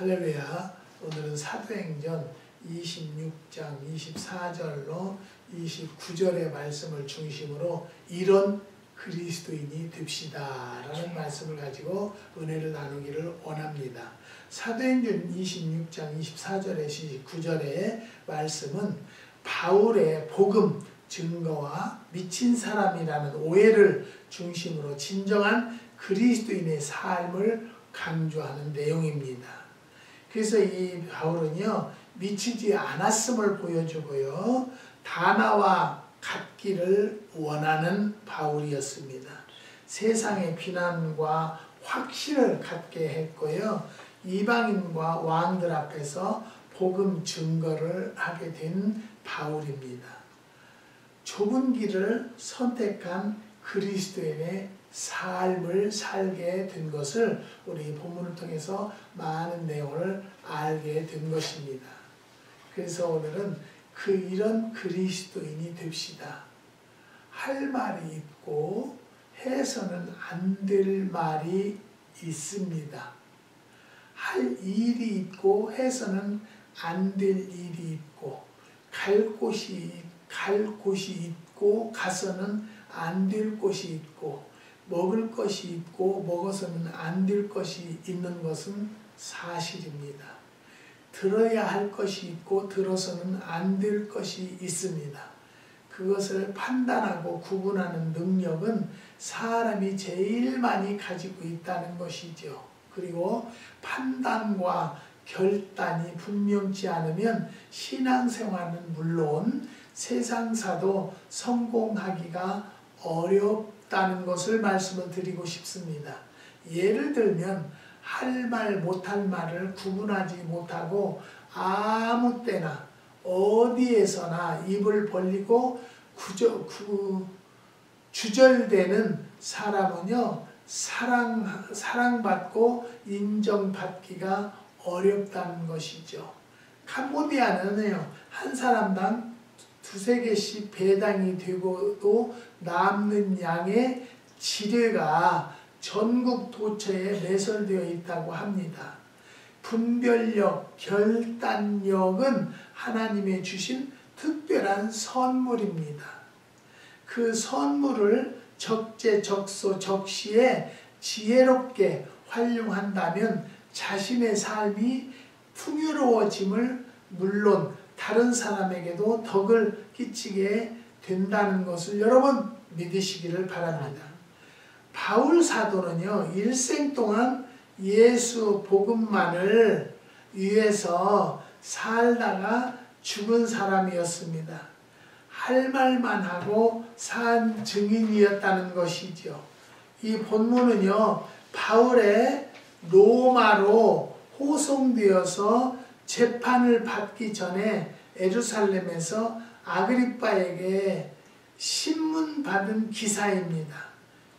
할렐루야. 오늘은 사도행전 26장 24절로 29절의 말씀을 중심으로 이런 그리스도인이 됩시다 라는 말씀을 가지고 은혜를 나누기를 원합니다. 사도행전 26장 24절에 29절의 말씀은 바울의 복음 증거와 미친 사람이라는 오해를 중심으로 진정한 그리스도인의 삶을 강조하는 내용입니다. 그래서 이 바울은요, 미치지 않았음을 보여주고요, 다나와 같기를 원하는 바울이었습니다. 세상의 비난과 확신을 갖게 했고요, 이방인과 왕들 앞에서 복음 증거를 하게 된 바울입니다. 좁은 길을 선택한 그리스도인의 삶을 살게 된 것을 우리 본문을 통해서 많은 내용을 알게 된 것입니다. 그래서 오늘은 이런 그리스도인이 됩시다. 할 말이 있고 해서는 안 될 말이 있습니다. 할 일이 있고 해서는 안 될 일이 있고 갈 곳이 있고 가서는 안 될 곳이 있고 먹을 것이 있고 먹어서는 안 될 것이 있는 것은 사실입니다. 들어야 할 것이 있고 들어서는 안 될 것이 있습니다. 그것을 판단하고 구분하는 능력은 사람이 제일 많이 가지고 있다는 것이죠. 그리고 판단과 결단이 분명치 않으면 신앙생활은 물론 세상사도 성공하기가 어렵다는 것을 말씀을 드리고 싶습니다. 예를 들면 할 말 못할 말을 구분하지 못하고 아무 때나 어디에서나 입을 벌리고 주절되는 사람은요, 사랑받고 인정받기가 어렵다는 것이죠. 캄보디아는요, 한 사람당 2~3개씩 배당이 되고도 남는 양의 지뢰가 전국 도처에 매설되어 있다고 합니다. 분별력, 결단력은 하나님의 주신 특별한 선물입니다. 그 선물을 적재적소 적시에 지혜롭게 활용한다면 자신의 삶이 풍요로워짐을 물론 다른 사람에게도 덕을 끼치게 된다는 것을 여러분 믿으시기를 바랍니다. 바울 사도는요, 일생 동안 예수 복음만을 위해서 살다가 죽은 사람이었습니다. 할 말만 하고 산 증인이었다는 것이죠. 이 본문은요, 바울의 로마로 호송되어서 재판을 받기 전에 예루살렘에서 아그리빠에게 신문 받은 기사입니다.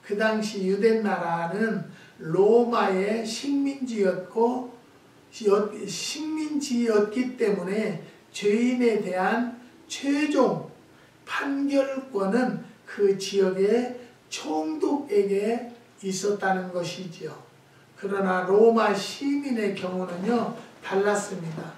그 당시 유대나라는 로마의 식민지였기 때문에 죄인에 대한 최종 판결권은 그 지역의 총독에게 있었다는 것이지요. 그러나 로마 시민의 경우는요, 달랐습니다.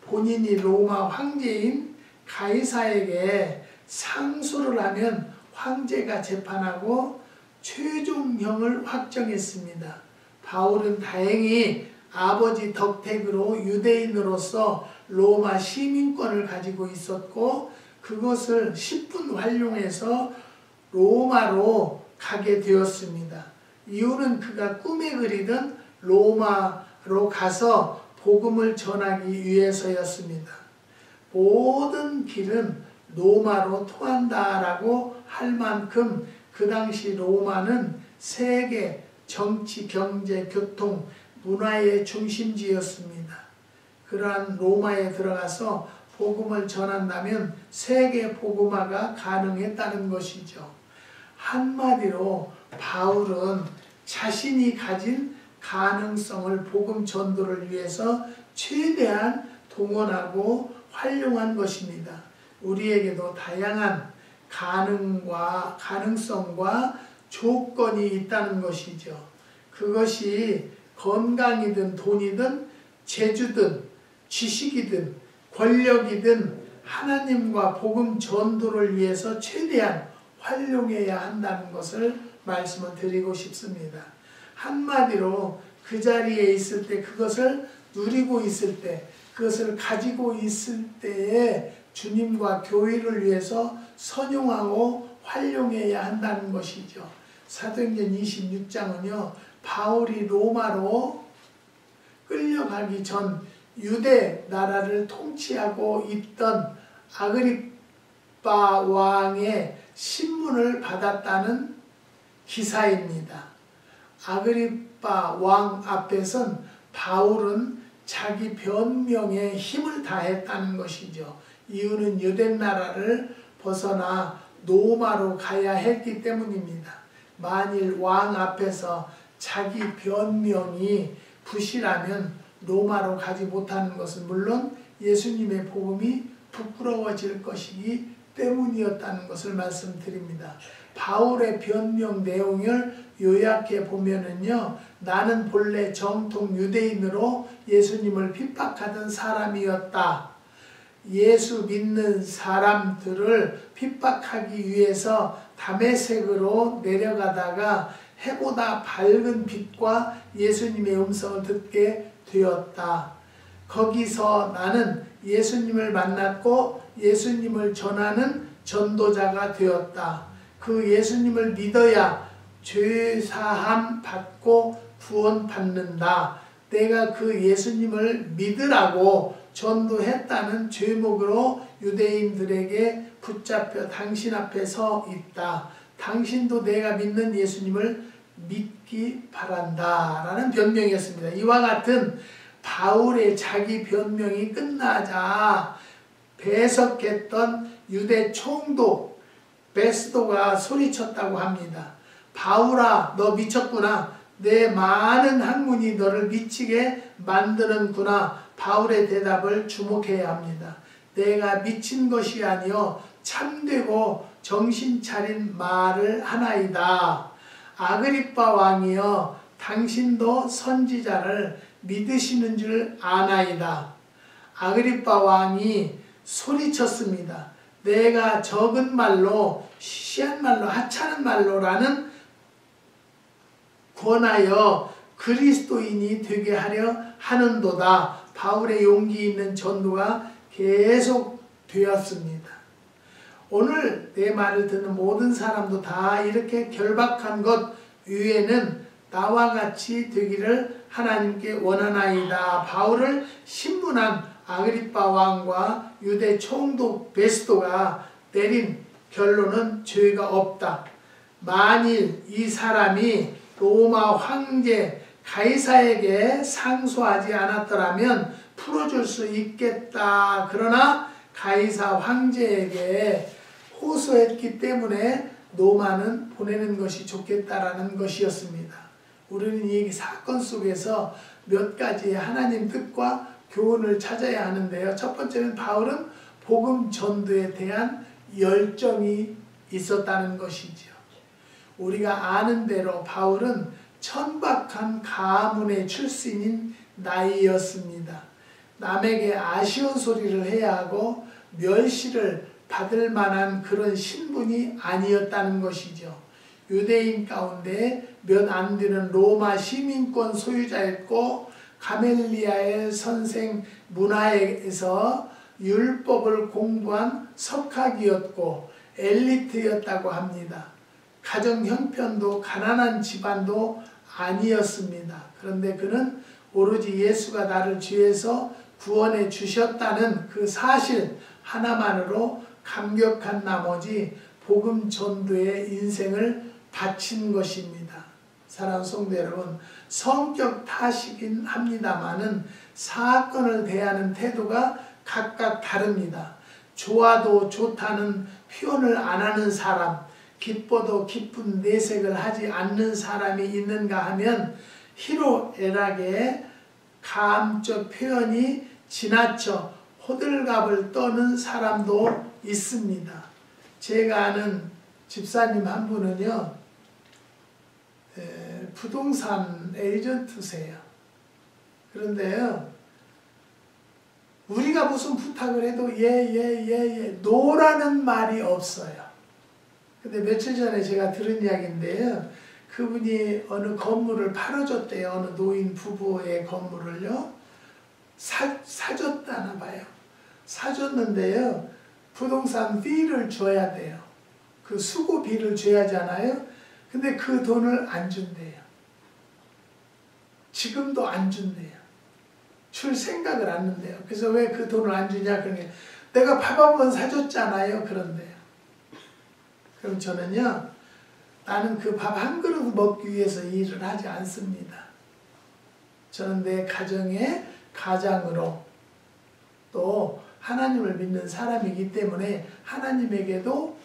본인이 로마 황제인 가이사에게 상소를 하면 황제가 재판하고 최종형을 확정했습니다. 바울은 다행히 아버지 덕택으로 유대인으로서 로마 시민권을 가지고 있었고 그것을 10분 활용해서 로마로 가게 되었습니다. 이유는 그가 꿈에 그리던 로마로 가서 복음을 전하기 위해서였습니다. 모든 길은 로마로 통한다라고 할 만큼 그 당시 로마는 세계 정치, 경제, 교통, 문화의 중심지였습니다. 그러한 로마에 들어가서 복음을 전한다면 세계 복음화가 가능했다는 것이죠. 한마디로 바울은 자신이 가진 가능성을 복음 전도를 위해서 최대한 동원하고 활용한 것입니다. 우리에게도 다양한 가능성과 조건이 있다는 것이죠. 그것이 건강이든 돈이든 재주든 지식이든 권력이든 하나님과 복음 전도를 위해서 최대한 활용해야 한다는 것을 말씀을 드리고 싶습니다. 한마디로 그 자리에 있을 때, 그것을 누리고 있을 때, 그것을 가지고 있을 때에 주님과 교회를 위해서 선용하고 활용해야 한다는 것이죠. 사도행전 26장은요. 바울이 로마로 끌려가기 전 유대 나라를 통치하고 있던 아그리빠 왕의 신문을 받았다는 기사입니다. 아그리빠 왕 앞에선 바울은 자기 변명에 힘을 다했다는 것이죠. 이유는 유대 나라를 벗어나 로마로 가야 했기 때문입니다. 만일 왕 앞에서 자기 변명이 부실하면 로마로 가지 못하는 것은 물론 예수님의 복음이 부끄러워질 것이기 때문이었다는 것을 말씀드립니다. 바울의 변명 내용을 요약해 보면은요, 나는 본래 정통 유대인으로 예수님을 핍박하던 사람이었다. 예수 믿는 사람들을 핍박하기 위해서 다메섹으로 내려가다가 해보다 밝은 빛과 예수님의 음성을 듣게 되었다. 거기서 나는 예수님을 만났고 예수님을 전하는 전도자가 되었다. 그 예수님을 믿어야 죄사함 받고 구원 받는다. 내가 그 예수님을 믿으라고 전도했다는 제목으로 유대인들에게 붙잡혀 당신 앞에 서 있다. 당신도 내가 믿는 예수님을 믿기 바란다. 라는 변명이었습니다. 이와 같은 바울의 자기 변명이 끝나자 배석했던 유대 총독 베스도가 소리쳤다고 합니다. 바울아, 너 미쳤구나. 내 많은 학문이 너를 미치게 만드는구나. 바울의 대답을 주목해야 합니다. 내가 미친 것이 아니요 참되고 정신 차린 말을 하나이다. 아그리빠 왕이여, 당신도 선지자를 믿으시는 줄 아나이다. 아그리빠 왕이 소리쳤습니다. 내가 적은 말로, 시시한 말로, 하찮은 말로라는 권하여 그리스도인이 되게 하려 하는도다. 바울의 용기 있는 전도가 계속 되었습니다. 오늘 내 말을 듣는 모든 사람도 다 이렇게 결박한 것 위에는 나와 같이 되기를 하나님께 원하나이다. 바울을 신문한 아그리빠 왕과 유대 총독 베스도가 내린 결론은 죄가 없다. 만일 이 사람이 로마 황제 가이사에게 상소하지 않았더라면 풀어줄 수 있겠다. 그러나 가이사 황제에게 호소했기 때문에 로마는 보내는 것이 좋겠다라는 것이었습니다. 우리는 이 사건 속에서 몇 가지의 하나님 뜻과 교훈을 찾아야 하는데요. 첫 번째는 바울은 복음 전도에 대한 열정이 있었다는 것이죠. 우리가 아는 대로 바울은 천박한 가문의 출신인 나이였습니다. 남에게 아쉬운 소리를 해야 하고 멸시를 받을 만한 그런 신분이 아니었다는 것이죠. 유대인 가운데 몇 안 되는 로마 시민권 소유자였고 가멜리아의 선생 문화에서 율법을 공부한 석학이었고 엘리트였다고 합니다. 가정 형편도 가난한 집안도 아니었습니다. 그런데 그는 오로지 예수가 나를 죄에서 구원해 주셨다는 그 사실 하나만으로 감격한 나머지 복음 전도에 인생을 바친 것입니다. 사랑하는 성도 여러분, 성격 탓이긴 합니다마는 사건을 대하는 태도가 각각 다릅니다. 좋아도 좋다는 표현을 안 하는 사람, 기뻐도 기쁜 내색을 하지 않는 사람이 있는가 하면 희로애락의 감적 표현이 지나쳐 호들갑을 떠는 사람도 있습니다. 제가 아는 집사님 한 분은요, 부동산 에이전트세요. 그런데요, 우리가 무슨 부탁을 해도 예, 노라는 말이 없어요. 근데 며칠 전에 제가 들은 이야기인데요. 그분이 어느 건물을 팔아줬대요. 어느 노인 부부의 건물을요. 사줬다나 봐요. 사줬는데요. 부동산 fee를 줘야 돼요. 그 수고비를 줘야 하잖아요. 근데 그 돈을 안 준대요. 지금도 안 준대요. 줄 생각을 안 한대요. 그래서 왜 그 돈을 안 주냐? 그러니까 내가 밥 한 번 사줬잖아요. 그런데요. 그럼 저는요. 나는 그 밥 한 그릇 먹기 위해서 일을 하지 않습니다. 저는 내 가정의 가장으로 또 하나님을 믿는 사람이기 때문에 하나님에게도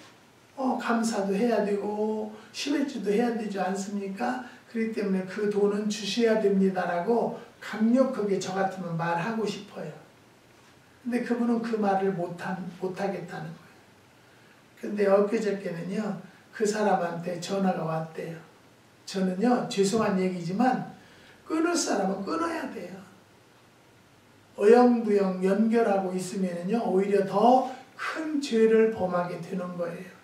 감사도 해야 되고 시mer주도 해야 되지 않습니까? 그렇기 때문에 그 돈은 주셔야 됩니다라고 강력하게 저 같으면 말하고 싶어요. 근데 그분은 그 말을 못하겠다는 거예요. 근데 엊그저께는요. 그 사람한테 전화가 왔대요. 저는요. 죄송한 얘기지만 끊을 사람은 끊어야 돼요. 어영부영 연결하고 있으면요. 오히려 더 큰 죄를 범하게 되는 거예요.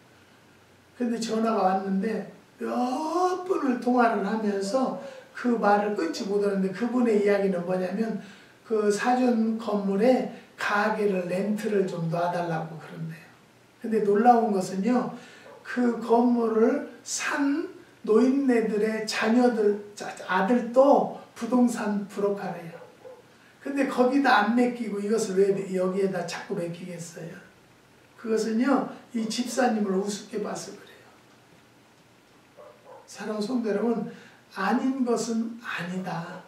근데 전화가 왔는데 몇 분을 통화를 하면서 그 말을 끊지 못하는데 그분의 이야기는 뭐냐면 그 사준 건물에 가게를 렌트를 좀 놔달라고 그런대요. 근데 놀라운 것은요. 그 건물을 산 노인네들의 아들도 부동산 브로커래요. 근데 거기다 안 맡기고 이것을 왜 여기에다 자꾸 맡기겠어요? 그것은요. 이 집사님을 우습게 봐서 그래요. 사랑하는 성도 여러분, 아닌 것은 아니다.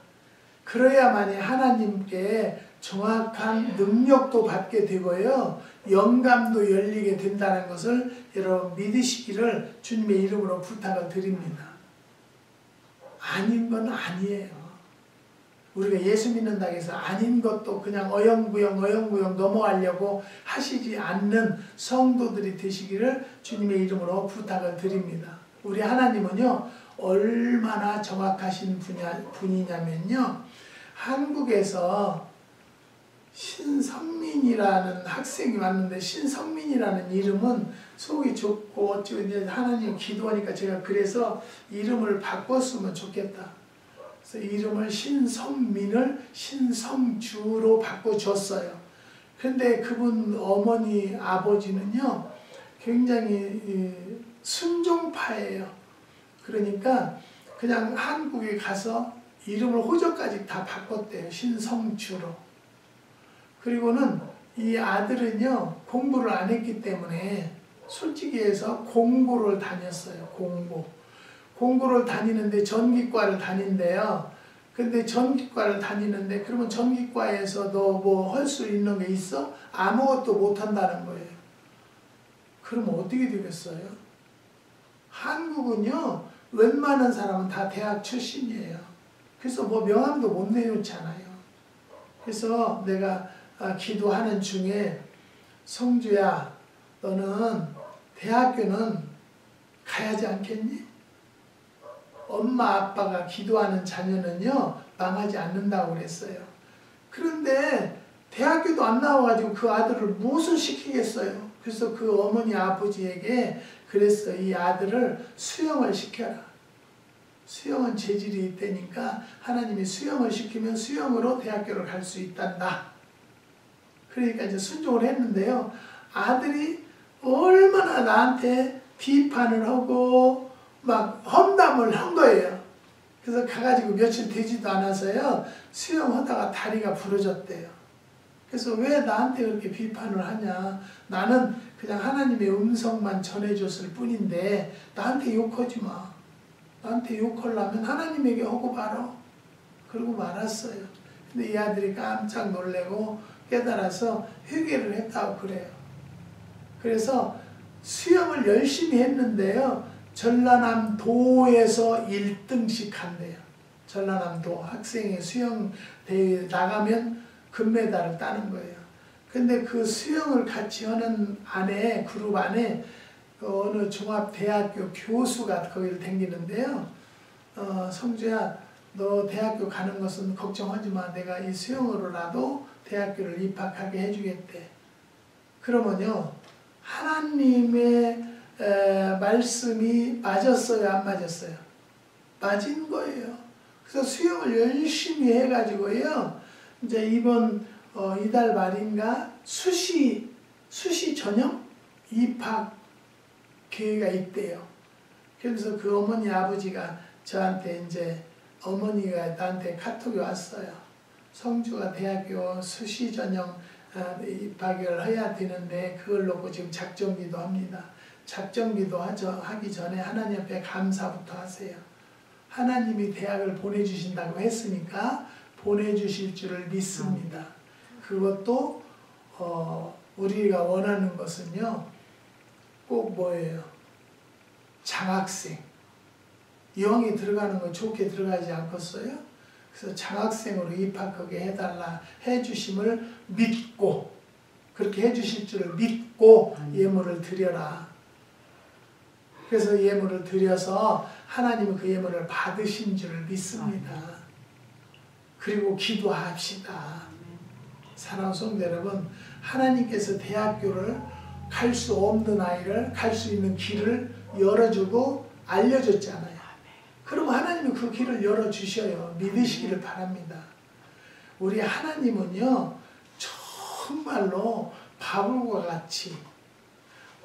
그래야만이 하나님께 정확한 능력도 받게 되고요. 영감도 열리게 된다는 것을 여러분 믿으시기를 주님의 이름으로 부탁을 드립니다. 아닌 건 아니에요. 우리가 예수 믿는다고 해서 아닌 것도 그냥 어영부영 넘어가려고 하시지 않는 성도들이 되시기를 주님의 이름으로 부탁을 드립니다. 우리 하나님은요. 얼마나 정확하신 분이냐면요. 한국에서 신성민이라는 학생이 왔는데 신성민이라는 이름은 속이 좁고 어찌 하나님 기도하니까 제가 그래서 이름을 바꿨으면 좋겠다. 그래서 이름을 신성민을 신성주로 바꿔줬어요. 그런데 그분 어머니 아버지는요. 굉장히 순종파예요. 그러니까 그냥 한국에 가서 이름을 호적까지 다 바꿨대요. 신성주로. 그리고는 이 아들은요. 공부를 안 했기 때문에 솔직히 해서 공고를 다녔어요. 공고를 다니는데 전기과를 다닌대요. 근데 전기과를 다니는데 그러면 전기과에서 너 뭐 할 수 있는 게 있어? 아무것도 못 한다는 거예요. 그럼 어떻게 되겠어요? 한국은요. 웬만한 사람은 다 대학 출신이에요. 그래서 뭐 명함도 못 내놓잖아요. 그래서 내가 기도하는 중에 성주야 너는 대학교는 가야지 않겠니? 엄마 아빠가 기도하는 자녀는요 망하지 않는다고 그랬어요. 그런데 대학교도 안 나와가지고 그 아들을 무엇을 시키겠어요. 그래서 그 어머니 아버지에게 그랬어요. 이 아들을 수영을 시켜라. 수영은 재질이 있다니까 하나님이 수영을 시키면 수영으로 대학교를 갈 수 있단다. 그러니까 이제 순종을 했는데요. 아들이 얼마나 나한테 비판을 하고 막 험담을 한 거예요. 그래서 가가지고 며칠 되지도 않아서요. 수영하다가 다리가 부러졌대요. 그래서 왜 나한테 그렇게 비판을 하냐. 나는 그냥 하나님의 음성만 전해줬을 뿐인데 나한테 욕하지 마. 나한테 욕하려면 하나님에게 하고 말어. 그러고 말았어요. 근데 이 아들이 깜짝 놀래고 깨달아서 회개를 했다고 그래요. 그래서 수영을 열심히 했는데요. 전라남도에서 1등씩 한대요. 전라남도 학생의 수영대회에 나가면 금메달을 따는 거예요. 근데 그 수영을 같이 하는 그룹 안에 어느 종합대학교 교수가 거기를 다니는데요. 성주야 너 대학교 가는 것은 걱정하지 마. 내가 이 수영으로라도 대학교를 입학하게 해주겠대. 그러면요, 하나님의 말씀이 맞았어요, 안 맞았어요? 맞은 거예요. 그래서 수영을 열심히 해가지고요, 이제 이번 이달 말인가 수시 전형 입학 기회가 있대요. 그래서 그 어머니 아버지가 저한테 이제 어머니가 나한테 카톡이 왔어요. 성주가 대학교 수시 전형 입학을 해야 되는데 그걸 놓고 지금 작정기도 합니다. 작정기도 하기 전에 하나님 앞에 감사부터 하세요. 하나님이 대학을 보내주신다고 했으니까 보내주실 줄을 믿습니다. 그것도 우리가 원하는 것은요, 꼭 뭐예요? 장학생. 영이 들어가는 건 좋게 들어가지 않겠어요? 그래서 장학생으로 입학하게 해달라 해주심을 믿고, 그렇게 해주실 줄을 믿고 예물을 드려라. 그래서 예물을 드려서 하나님은 그 예물을 받으신 줄을 믿습니다. 그리고 기도합시다. 사랑하는 성도 여러분, 하나님께서 대학교를 갈 수 없는 아이를 갈 수 있는 길을 열어주고 알려줬잖아요. 그러면 하나님은 그 길을 열어주셔요. 믿으시기를 바랍니다. 우리 하나님은요, 정말로 바울과 같이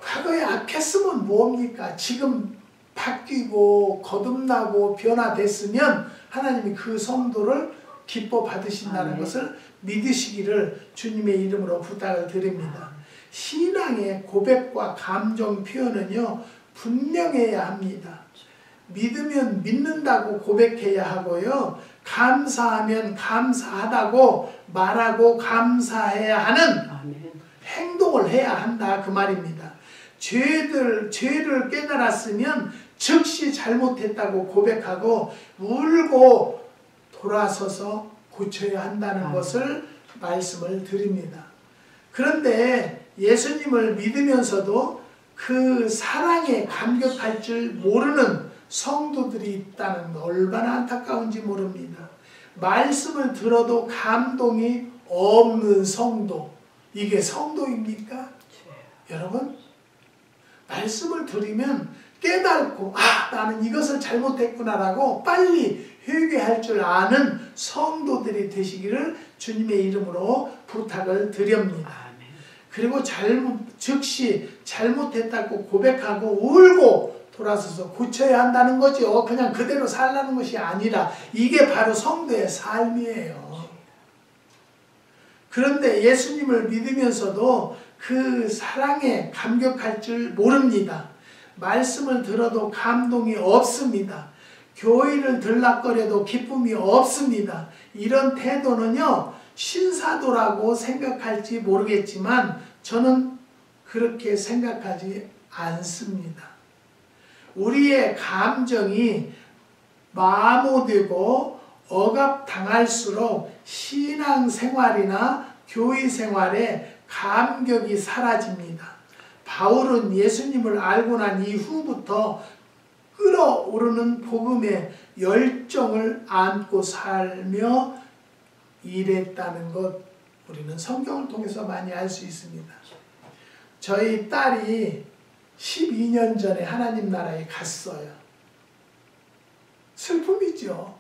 과거에 악했으면 뭡니까? 지금 바뀌고 거듭나고 변화됐으면 하나님이 그 성도를 기뻐 받으신다는 것을 믿으시기를 주님의 이름으로 부탁을 드립니다. 신앙의 고백과 감정 표현은요, 분명해야 합니다. 믿으면 믿는다고 고백해야 하고요, 감사하면 감사하다고 말하고 감사해야 하는 행동을 해야 한다, 그 말입니다. 죄를 깨달았으면 즉시 잘못했다고 고백하고 울고 돌아서서 고쳐야 한다는 것을 말씀을 드립니다. 그런데 예수님을 믿으면서도 그 사랑에 감격할 줄 모르는 성도들이 있다는 거 얼마나 안타까운지 모릅니다. 말씀을 들어도 감동이 없는 성도, 이게 성도입니까? 여러분, 말씀을 들으면 깨닫고 나는 이것을 잘못했구나라고 빨리 회개할 줄 아는 성도들이 되시기를 주님의 이름으로 부탁을 드립니다. 그리고 즉시 잘못했다고 고백하고 울고 돌아서서 고쳐야 한다는 거죠. 그냥 그대로 살라는 것이 아니라 이게 바로 성도의 삶이에요. 그런데 예수님을 믿으면서도 그 사랑에 감격할 줄 모릅니다. 말씀을 들어도 감동이 없습니다. 교회를 들락거려도 기쁨이 없습니다. 이런 태도는요, 신사도라고 생각할지 모르겠지만 저는 그렇게 생각하지 않습니다. 우리의 감정이 마모되고 억압당할수록 신앙생활이나 교회생활에 감격이 사라집니다. 바울은 예수님을 알고 난 이후부터 끓어오르는 복음의 열정을 안고 살며 일했다는 것, 우리는 성경을 통해서 많이 알 수 있습니다. 저희 딸이 12년 전에 하나님 나라에 갔어요. 슬픔이죠.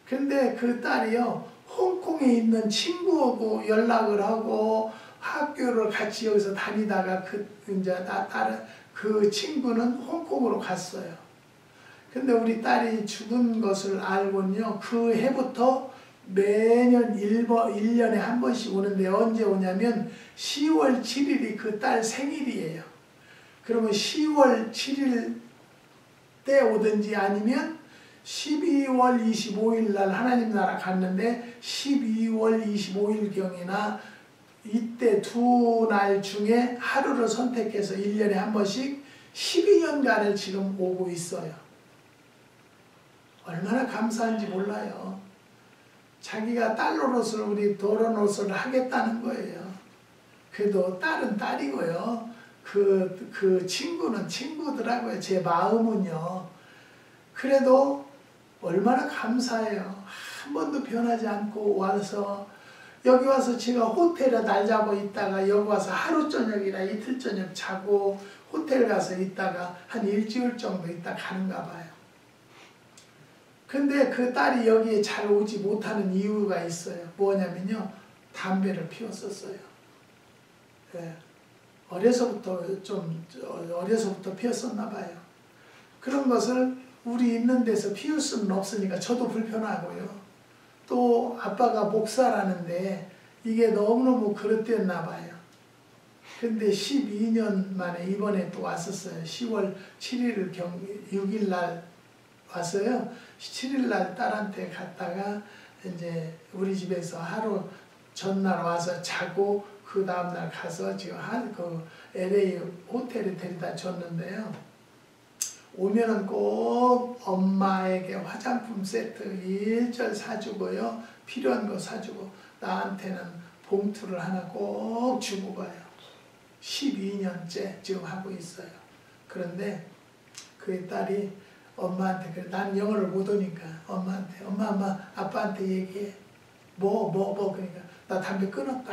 근데 그 딸이요, 홍콩에 있는 친구하고 연락을 하고 학교를 같이 여기서 다니다가 그 친구는 홍콩으로 갔어요. 근데 우리 딸이 죽은 것을 알고는요, 그 해부터 매년 1년에 한 번씩 오는데 언제 오냐면 10월 7일이 그 딸 생일이에요. 그러면 10월 7일 때 오든지 아니면 12월 25일 날 하나님 나라 갔는데 12월 25일경이나 이때 두 날 중에 하루를 선택해서 1년에 한 번씩 12년간을 지금 오고 있어요. 얼마나 감사한지 몰라요. 자기가 딸 노릇을 우리 도로 노릇을 하겠다는 거예요. 그래도 딸은 딸이고요. 그 친구는 친구더라고요. 제 마음은요. 그래도 얼마나 감사해요. 한 번도 변하지 않고 와서 여기 와서 제가 호텔에 날 잡아 있다가 여기 와서 하루 저녁이나 이틀 저녁 자고 호텔 가서 있다가 한 일주일 정도 있다 가는가 봐요. 근데 그 딸이 여기에 잘 오지 못하는 이유가 있어요. 뭐냐면요. 담배를 피웠었어요. 네. 어려서부터 피웠었나 봐요. 그런 것을 우리 있는 데서 피울 수는 없으니까 저도 불편하고요. 또 아빠가 목사라는데 이게 너무너무 그릇됐나 봐요. 근데 12년 만에 이번에 또 왔었어요. 10월 7일 6일 날 왔어요. 7일 날 딸한테 갔다가 이제 우리 집에서 하루 전날 와서 자고 그 다음날 가서 지금 그 LA 호텔에 데려다 줬는데요. 오면은 꼭 엄마에게 화장품 세트 일절 사주고요. 필요한 거 사주고 나한테는 봉투를 하나 꼭 주고 가요. 12년째 지금 하고 있어요. 그런데 그 딸이 엄마한테 그래. 나는 영어를 못 하니까 엄마한테 엄마 아빠한테 얘기해. 뭐 그러니까 나 담배 끊었다.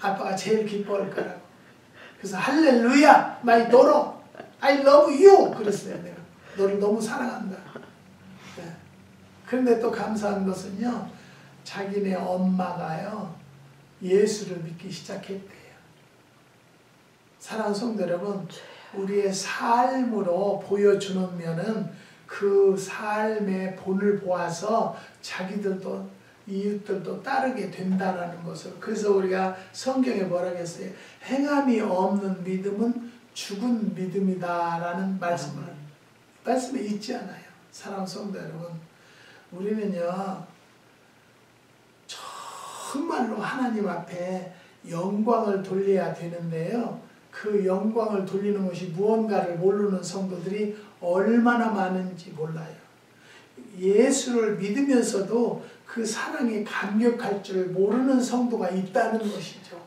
아빠가 제일 기뻐할 거라고. 그래서 할렐루야 마이 도로 I love you 그랬어요. 내가 너를 너무 사랑한다. 네. 그런데 또 감사한 것은요. 자기네 엄마가요. 예수를 믿기 시작했대요. 사랑하는 성도 여러분, 우리의 삶으로 보여주는 면은 그 삶의 본을 보아서 자기들도 이웃들도 따르게 된다라는 것을. 그래서 우리가 성경에 뭐라고 했어요? 행함이 없는 믿음은 죽은 믿음이다라는 말씀이 있지 않아요. 사랑하는 성도 여러분, 우리는요 정말로 하나님 앞에 영광을 돌려야 되는데요. 그 영광을 돌리는 것이 무언가를 모르는 성도들이 얼마나 많은지 몰라요. 예수를 믿으면서도 그 사랑에 감격할 줄 모르는 성도가 있다는 것이죠.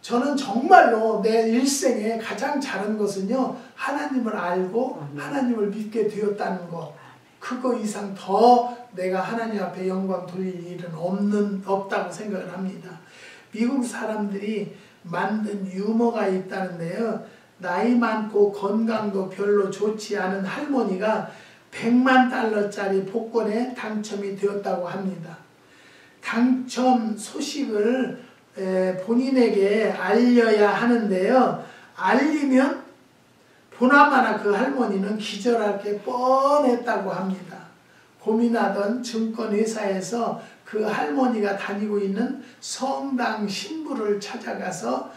저는 정말로 내 일생에 가장 잘한 것은요. 하나님을 알고 하나님을 믿게 되었다는 것. 그거 이상 더 내가 하나님 앞에 영광 돌릴 일은 없다고 생각을 합니다. 미국 사람들이 만든 유머가 있다는데요. 나이 많고 건강도 별로 좋지 않은 할머니가 100만 달러짜리 복권에 당첨이 되었다고 합니다. 당첨 소식을 본인에게 알려야 하는데요. 알리면 보나마나 그 할머니는 기절할 게 뻔했다고 합니다. 고민하던 증권회사에서 그 할머니가 다니고 있는 성당 신부를 찾아가서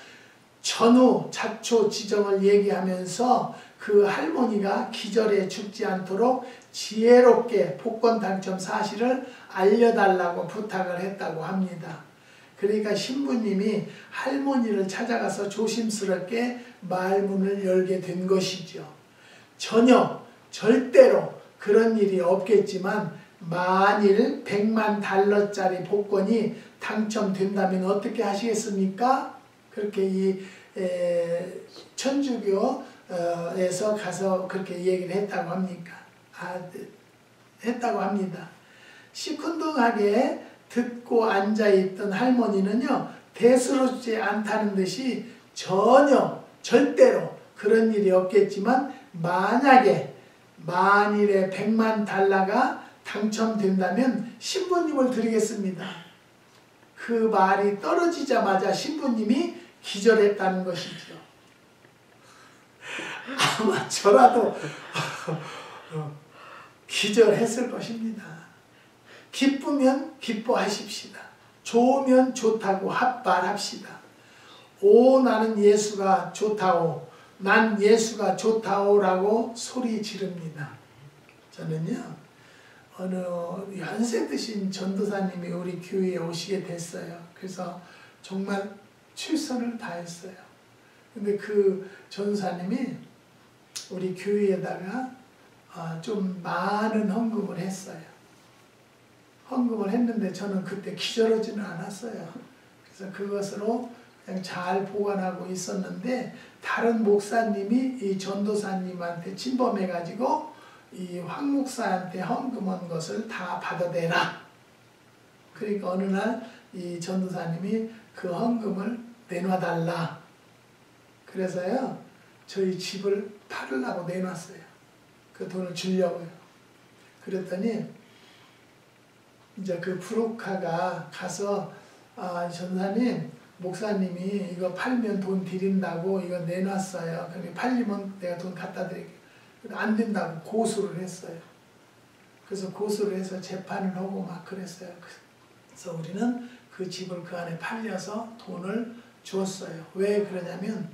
전후 자초 지정을 얘기하면서 그 할머니가 기절해 죽지 않도록 지혜롭게 복권 당첨 사실을 알려달라고 부탁을 했다고 합니다. 그러니까 신부님이 할머니를 찾아가서 조심스럽게 말문을 열게 된 것이죠. 전혀 절대로 그런 일이 없겠지만 만일 100만 달러짜리 복권이 당첨된다면 어떻게 하시겠습니까? 그렇게 이 천주교에서 가서 그렇게 얘기를 했다고 합니다. 시큰둥하게 듣고 앉아있던 할머니는요. 대수롭지 않다는 듯이 전혀 절대로 그런 일이 없겠지만 만일에 100만 달러가 당첨된다면 신부님을 드리겠습니다. 그 말이 떨어지자마자 신부님이 기절했다는 것이죠. 아마 저라도 기절했을 것입니다. 기쁘면 기뻐하십시다. 좋으면 좋다고 말합시다. 오 나는 예수가 좋다오. 난 예수가 좋다오 라고 소리 지릅니다. 저는요. 어느 연세 드신 전도사님이 우리 교회에 오시게 됐어요. 그래서 정말 최선을 다했어요. 근데 그 전도사님이 우리 교회에다가 좀 많은 헌금을 했어요. 헌금을 했는데 저는 그때 기절하지는 않았어요. 그래서 그것으로 그냥 잘 보관하고 있었는데 다른 목사님이 이 전도사님한테 침범해가지고 이 황 목사한테 헌금 온 것을 다 받아내라. 그러니까 어느 날 이 전도사님이 그 헌금을 내놔달라. 그래서요 저희 집을 팔으려고 내놨어요. 그 돈을 주려고요. 그랬더니 이제 그 브로커가 가서 전사님, 목사님이 이거 팔면 돈 드린다고 이거 내놨어요. 그러니까 팔리면 내가 돈 갖다 드릴게요. 안 된다고 고소를 했어요. 그래서 고소를 해서 재판을 하고 막 그랬어요. 그래서 우리는 그 집을 그 안에 팔려서 돈을 주었어요. 왜 그러냐면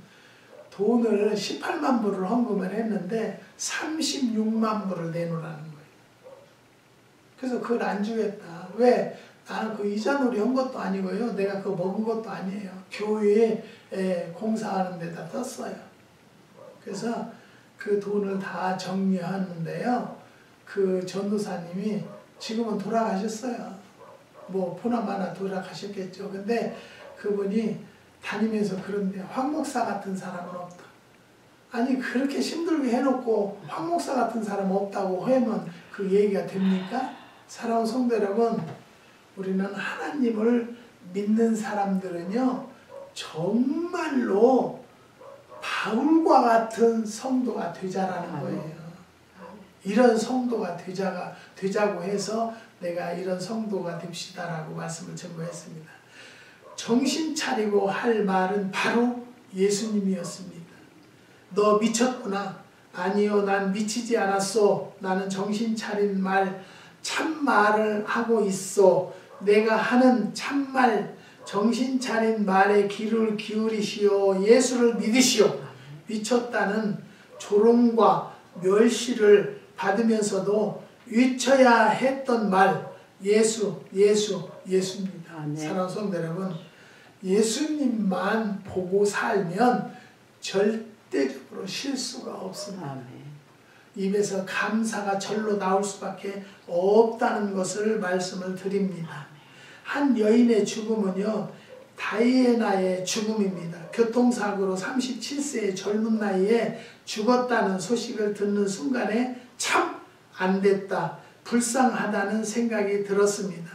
돈을 18만 불을 헌금을 했는데 36만 불을 내놓으라는 거예요. 그래서 그걸 안 주겠다. 왜? 나는 그 이자놀이 한 것도 아니고요. 내가 그거 먹은 것도 아니에요. 교회에 공사하는 데다 떴어요. 그래서 그 돈을 다 정리하는데요. 그 전도사님이 지금은 돌아가셨어요. 뭐 보나마나 돌아가셨겠죠. 근데 그분이 다니면서 그런데 황 목사 같은 사람은 없다. 아니 그렇게 힘들게 해놓고 황 목사 같은 사람 없다고 하면 그 얘기가 됩니까? 사랑하는 성도 여러분, 우리는 하나님을 믿는 사람들은요 정말로 바울과 같은 성도가 되자라는 거예요. 이런 성도가 되자고 해서 내가 이런 성도가 됩시다라고 말씀을 전거했습니다. 정신 차리고 할 말은 바로 예수님이었습니다. 너 미쳤구나. 아니요, 난 미치지 않았소. 나는 정신 차린 말, 참말을 하고 있어. 내가 하는 참말, 정신 차린 말에 귀를 기울이시오. 예수를 믿으시오. 미쳤다는 조롱과 멸시를 받으면서도 외쳐야 했던 말, 예수입니다. 네. 사랑하는 성도 여러분, 예수님만 보고 살면 절대적으로 실수가 없습니다. 입에서 감사가 절로 나올 수밖에 없다는 것을 말씀을 드립니다. 한 여인의 죽음은요, 다이애나의 죽음입니다. 교통사고로 37세의 젊은 나이에 죽었다는 소식을 듣는 순간에 참 안됐다, 불쌍하다는 생각이 들었습니다.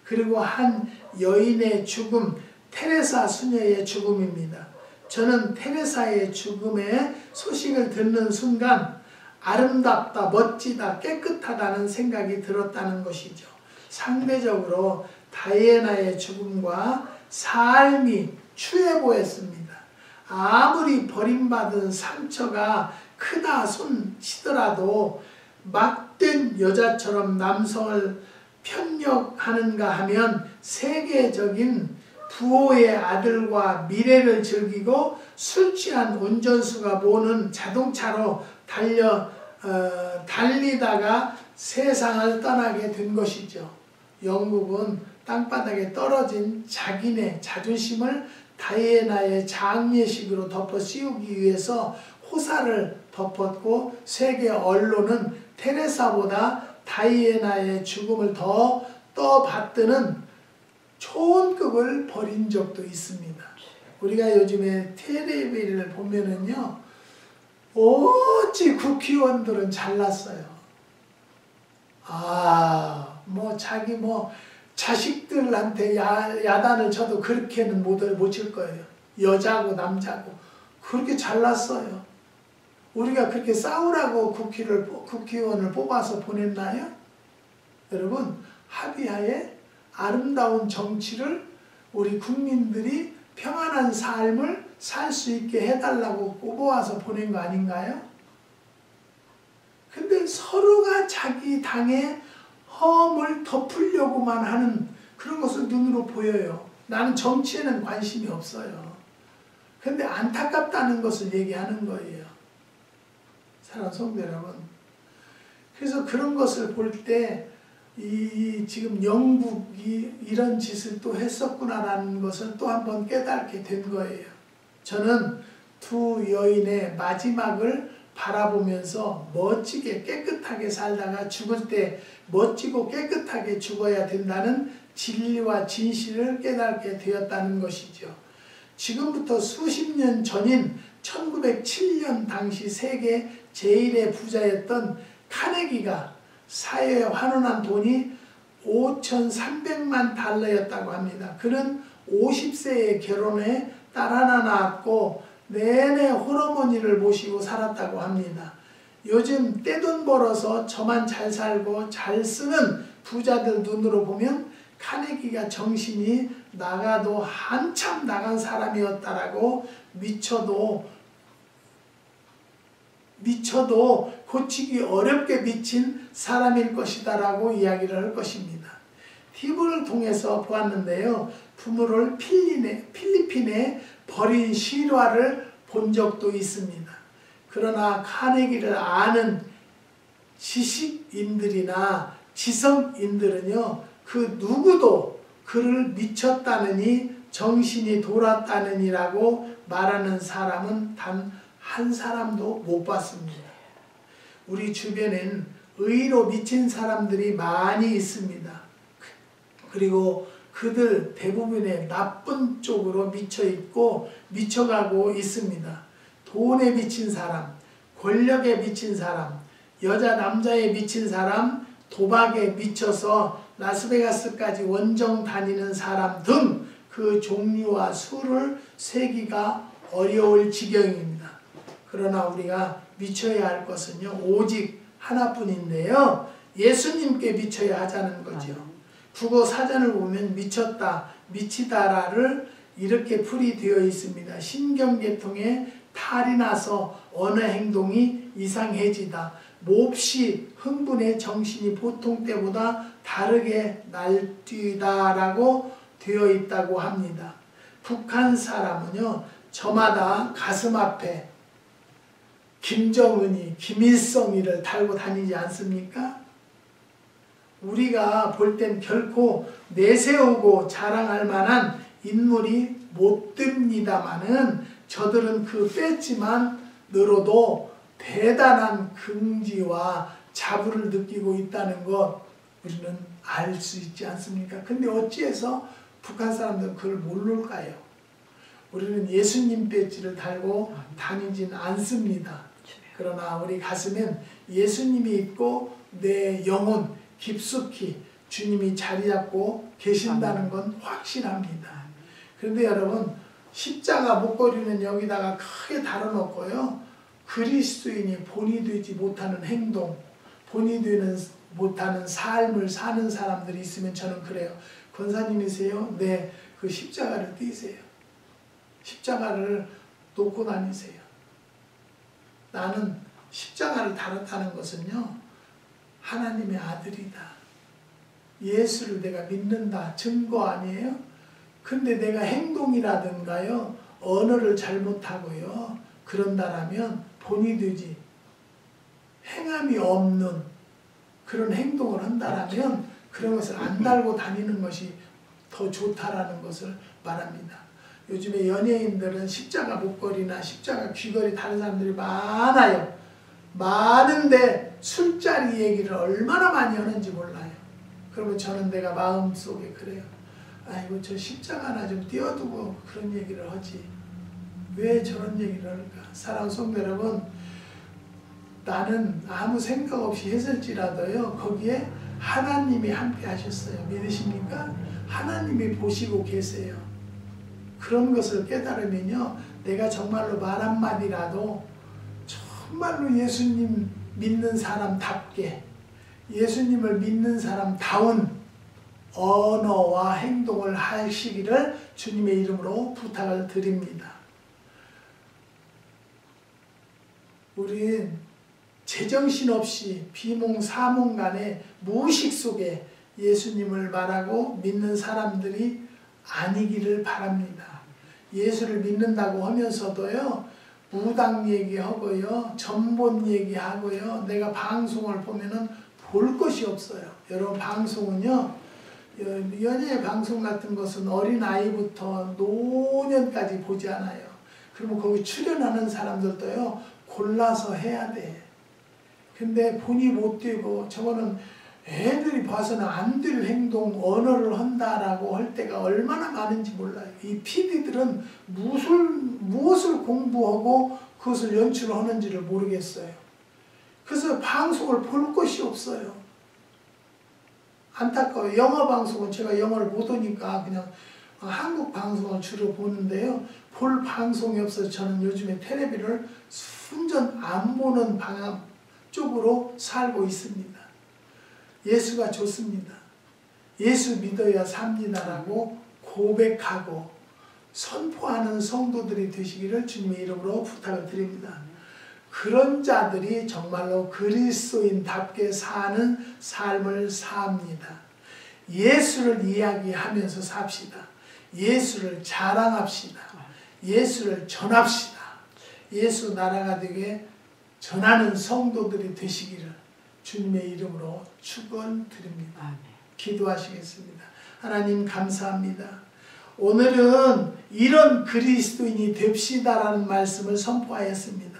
그리고 한 여인의 죽음, 테레사 수녀의 죽음입니다. 저는 테레사의 죽음의 소식을 듣는 순간 아름답다, 멋지다, 깨끗하다는 생각이 들었다는 것이죠. 상대적으로 다이애나의 죽음과 삶이 추해 보였습니다. 아무리 버림받은 상처가 크다 손치더라도 막된 여자처럼 남성을 편력하는가 하면 세계적인 부호의 아들과 미래를 즐기고 술 취한 운전수가 모는 자동차로 달리다가 세상을 떠나게 된 것이죠. 영국은 땅바닥에 떨어진 자기네 자존심을 다이애나의 장례식으로 덮어 씌우기 위해서 호사를 덮었고 세계 언론은 테레사보다 다이애나의 죽음을 더 떠받드는 초원급을 벌인 적도 있습니다. 우리가 요즘에 텔레비를 보면은요, 어찌 국회의원들은 잘났어요. 자기 자식들한테 야단을 쳐도 그렇게는 못 칠 거예요. 여자고 남자고 그렇게 잘났어요. 우리가 그렇게 싸우라고 국회의원을 뽑아서 보냈나요? 여러분, 합의하에 아름다운 정치를 우리 국민들이 평안한 삶을 살 수 있게 해달라고 뽑아와서 보낸 거 아닌가요? 근데 서로가 자기 당의 허물 덮으려고만 하는 그런 것을 눈으로 보여요. 나는 정치에는 관심이 없어요. 근데 안타깝다는 것을 얘기하는 거예요. 사랑하는 성도 여러분. 그래서 그런 것을 볼 때 지금 영국이 이런 짓을 또 했었구나라는 것을 또 한 번 깨닫게 된 거예요. 저는 두 여인의 마지막을 바라보면서 멋지게 깨끗하게 살다가 죽을 때 멋지고 깨끗하게 죽어야 된다는 진리와 진실을 깨닫게 되었다는 것이죠. 지금부터 수십 년 전인 1907년 당시 세계 제1의 부자였던 카네기가 사회에 환원한 돈이 5,300만 달러였다고 합니다. 그는 50세에 결혼해 딸 하나 낳았고 내내 홀어머니를 모시고 살았다고 합니다. 요즘 떼돈 벌어서 저만 잘 살고 잘 쓰는 부자들 눈으로 보면 카네기가 정신이 나가도 한참 나간 사람이었다라고 미쳐도 고치기 어렵게 미친 사람일 것이다 라고 이야기를 할 것입니다. TV를 통해서 보았는데요. 부모를 필리핀에 버린 실화를 본 적도 있습니다. 그러나 카네기를 아는 지식인들이나 지성인들은요, 그 누구도 그를 미쳤다느니 정신이 돌았다느니라고 말하는 사람은 단 한 사람도 못 봤습니다. 우리 주변엔 의로 미친 사람들이 많이 있습니다. 그리고 그들 대부분의 나쁜 쪽으로 미쳐있고 미쳐가고 있습니다. 돈에 미친 사람, 권력에 미친 사람, 여자 남자에 미친 사람, 도박에 미쳐서 라스베가스까지 원정 다니는 사람 등 그 종류와 수를 세기가 어려울 지경입니다. 그러나 우리가 미쳐야 할 것은요, 오직 하나뿐인데요, 예수님께 미쳐야 하자는 거죠. 국어 사전을 보면 미쳤다, 미치다라를 이렇게 풀이되어 있습니다. 신경계통에 탈이 나서 어느 행동이 이상해지다. 몹시 흥분해 정신이 보통 때보다 다르게 날뛰다라고 되어 있다고 합니다. 북한 사람은요, 저마다 가슴 앞에 김정은이, 김일성이를 달고 다니지 않습니까? 우리가 볼 땐 결코 내세우고 자랑할 만한 인물이 못 됩니다마는 저들은 그 배지만으로도 대단한 긍지와 자부를 느끼고 있다는 것 우리는 알 수 있지 않습니까? 근데 어찌해서 북한 사람들은 그걸 모를까요? 우리는 예수님 배지를 달고 다니진 않습니다. 그러나 우리 가슴엔 예수님이 있고 내 영혼 깊숙이 주님이 자리 잡고 계신다는 건 확실합니다. 그런데 여러분, 십자가 목걸이는 여기다가 크게 달아놓고요, 그리스도인이 본이 되지 못하는 행동, 본이 되는 못하는 삶을 사는 사람들이 있으면 저는 그래요. 권사님이세요? 네, 그 십자가를 띄세요. 십자가를 놓고 다니세요. 나는 십자가를 달았다는 것은요, 하나님의 아들이다, 예수를 내가 믿는다 증거 아니에요? 근데 내가 행동이라든가요, 언어를 잘못하고요 그런다라면 본이 되지 행함이 없는 그런 행동을 한다라면 그런 것을 안 달고 다니는 것이 더 좋다라는 것을 말합니다. 요즘에 연예인들은 십자가 목걸이나 십자가 귀걸이 다른 사람들이 많아요. 많은데 술자리 얘기를 얼마나 많이 하는지 몰라요. 그러면 저는 내가 마음속에 그래요. 아이고, 저 십자가 하나 좀 띄워두고 그런 얘기를 하지. 왜 저런 얘기를 할까? 사랑하는 성도 여러분, 나는 아무 생각 없이 했을지라도요, 거기에 하나님이 함께 하셨어요. 믿으십니까? 하나님이 보시고 계세요. 그런 것을 깨달으면요, 내가 정말로 말 한마디라도 정말로 예수님 믿는 사람답게, 예수님을 믿는 사람다운 언어와 행동을 하시기를 주님의 이름으로 부탁을 드립니다. 우린 제정신 없이 비몽사몽간에 무의식 속에 예수님을 말하고 믿는 사람들이 아니기를 바랍니다. 예수를 믿는다고 하면서도요, 무당 얘기하고요, 전본 얘기하고요, 내가 방송을 보면은 볼 것이 없어요. 여러분, 방송은요, 연예 방송 같은 것은 어린아이부터 노년까지 보지 않아요. 그러면 거기 출연하는 사람들도요, 골라서 해야 돼. 근데 본이 못 되고 저거는 애들이 봐서는 안 될 행동, 언어를 한다라고 할 때가 얼마나 많은지 몰라요. 이 PD들은 무엇을 공부하고 그것을 연출하는지를 모르겠어요. 그래서 방송을 볼 곳이 없어요. 안타까워요. 영어 방송은 제가 영어를 못 오니까 그냥 한국 방송을 주로 보는데요. 볼 방송이 없어서 저는 요즘에 텔레비를 순전 안 보는 방향 쪽으로 살고 있습니다. 예수가 좋습니다. 예수 믿어야 삽니다라고 고백하고 선포하는 성도들이 되시기를 주님의 이름으로 부탁을 드립니다. 그런 자들이 정말로 그리스도인답게 사는 삶을 삽니다. 예수를 이야기하면서 삽시다. 예수를 자랑합시다. 예수를 전합시다. 예수 나라가 되게 전하는 성도들이 되시기를 주님의 이름으로 축원드립니다. 기도하시겠습니다. 하나님 감사합니다. 오늘은 이런 그리스도인이 됩시다라는 말씀을 선포하였습니다.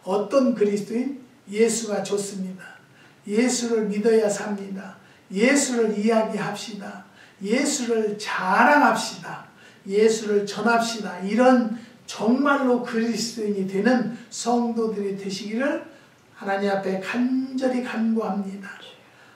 어떤 그리스도인? 예수가 좋습니다. 예수를 믿어야 삽니다. 예수를 이야기합시다. 예수를 자랑합시다. 예수를 전합시다. 이런 정말로 그리스도인이 되는 성도들이 되시기를 하나님 앞에 간절히 간구합니다.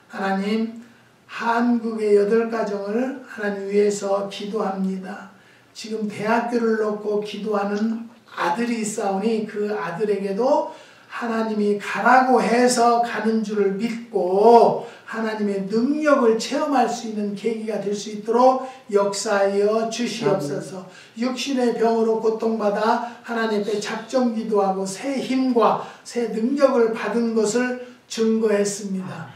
하나님, 한국의 8가정을 하나님 위해서 기도합니다. 지금 대학교를 놓고 기도하는 아들이 있사오니 그 아들에게도 하나님이 가라고 해서 가는 줄을 믿고 하나님의 능력을 체험할 수 있는 계기가 될 수 있도록 역사하여 주시옵소서. 육신의 병으로 고통받아 하나님 앞에 작정기도하고 새 힘과 새 능력을 받은 것을 증거했습니다.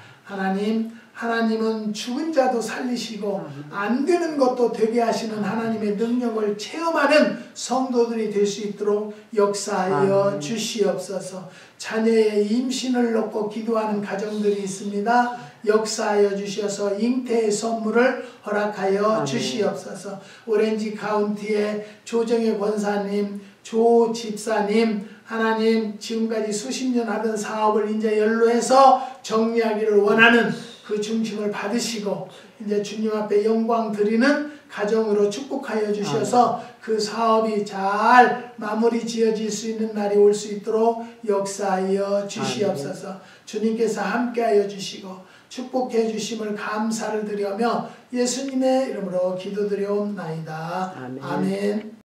하나님은 죽은 자도 살리시고 안 되는 것도 되게 하시는 하나님의 능력을 체험하는 성도들이 될 수 있도록 역사하여 주시옵소서. 자녀의 임신을 놓고 기도하는 가정들이 있습니다. 역사하여 주셔서 잉태의 선물을 허락하여 주시옵소서. 오렌지 카운티의 조정혜 권사님, 조 집사님, 하나님 지금까지 수십 년 하던 사업을 이제 연로해서 정리하기를 원하는 그 중심을 받으시고 이제 주님 앞에 영광 드리는 가정으로 축복하여 주셔서 그 사업이 잘 마무리 지어질 수 있는 날이 올 수 있도록 역사하여 주시옵소서. 주님께서 함께하여 주시고 축복해 주심을 감사를 드리며 예수님의 이름으로 기도드려옵나이다. 아멘.